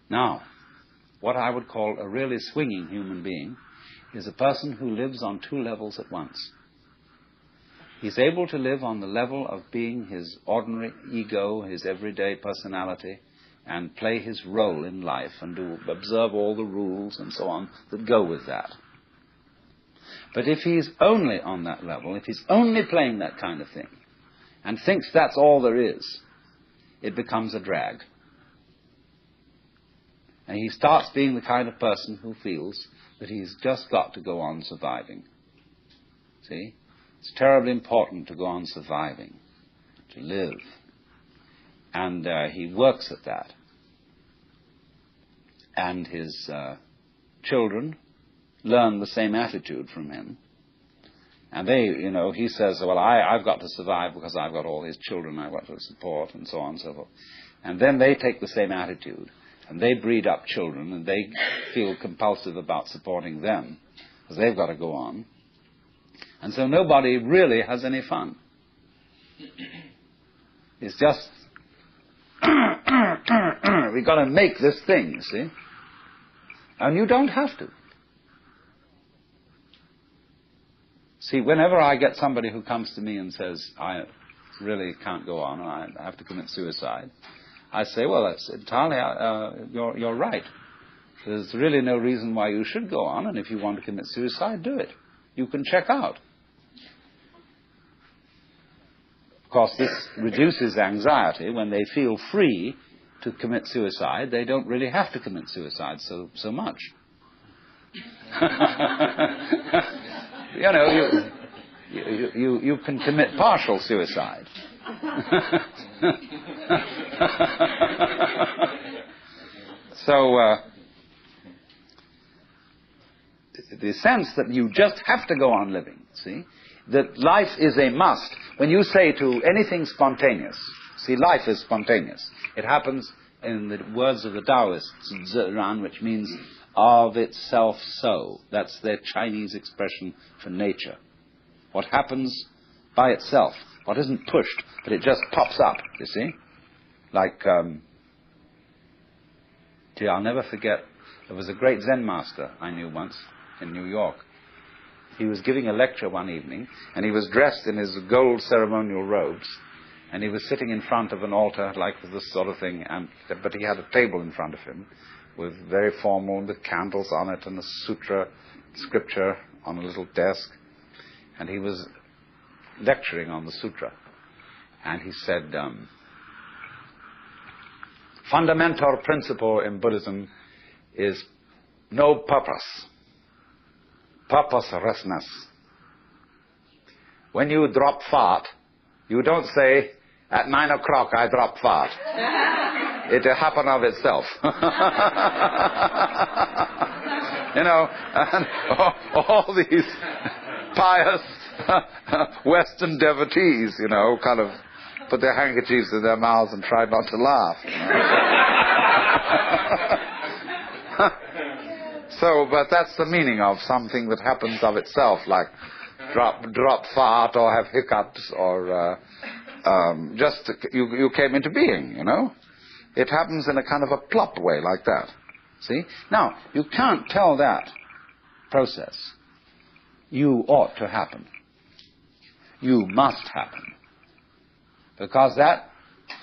Now, what I would call a really swinging human being is a person who lives on two levels at once. He's able to live on the level of being his ordinary ego, his everyday personality, and play his role in life and observe all the rules and so on that go with that. But if he's only on that level, if he's only playing that kind of thing, and thinks that's all there is, it becomes a drag. And he starts being the kind of person who feels that he's just got to go on surviving. See? It's terribly important to go on surviving, to live. And he works at that. And his children learn the same attitude from him. And they, he says, well, I've got to survive because I've got all these children I've got to support, and so on and so forth. And then they take the same attitude. And they breed up children, and they feel compulsive about supporting them, because they've got to go on. And so nobody really has any fun. It's just, we've got to make this thing, you see? And you don't have to. See, whenever I get somebody who comes to me and says, I really can't go on, and I have to commit suicide, I say, well, that's entirely, you're right. There's really no reason why you should go on, and if you want to commit suicide, do it. You can check out. Of course, this reduces anxiety. When they feel free to commit suicide, they don't really have to commit suicide so much. You can commit partial suicide. So, the sense that you just have to go on living, see, that life is a must. When you say to anything spontaneous, see, life is spontaneous. It happens, in the words of the Taoists, Ziran, which means of itself so. That's their Chinese expression for nature. What happens by itself. What isn't pushed, but it just pops up, you see. Like, I'll never forget, there was a great Zen master I knew once in New York. He was giving a lecture one evening, and he was dressed in his gold ceremonial robes, and he was sitting in front of an altar like this sort of thing, but he had a table in front of him with very formal, with candles on it, and a sutra scripture on a little desk, and he was lecturing on the sutra. And he said, fundamental principle in Buddhism is no purpose. Purposelessness. When you drop fart, you don't say, at 9 o'clock I drop fart. It happen of itself. And all these pious Western devotees, kind of put their handkerchiefs in their mouths and try not to laugh. But that's the meaning of something that happens of itself, like drop fart or have hiccups or just you came into being, It happens in a kind of a plop way like that. See? Now, you can't tell that process. You ought to happen. You must happen. Because that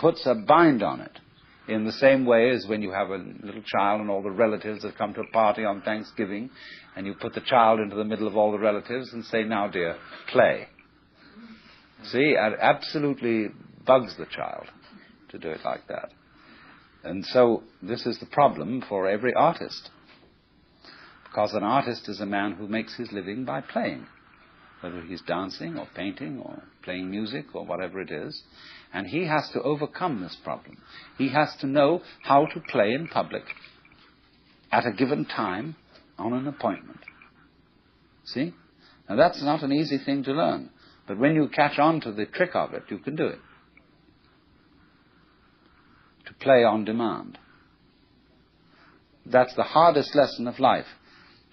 puts a bind on it. In the same way as when you have a little child and all the relatives have come to a party on Thanksgiving, and you put the child into the middle of all the relatives and say, now dear, play. See, it absolutely bugs the child to do it like that. And so this is the problem for every artist. Because an artist is a man who makes his living by playing, whether he's dancing or painting or playing music or whatever it is. And he has to overcome this problem. He has to know how to play in public at a given time on an appointment. See? Now that's not an easy thing to learn. But when you catch on to the trick of it, you can do it. To play on demand. That's the hardest lesson of life.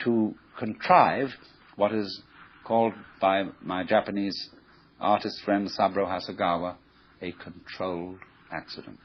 To contrive what is called by my Japanese artist friend Saburo Hasegawa a controlled accident.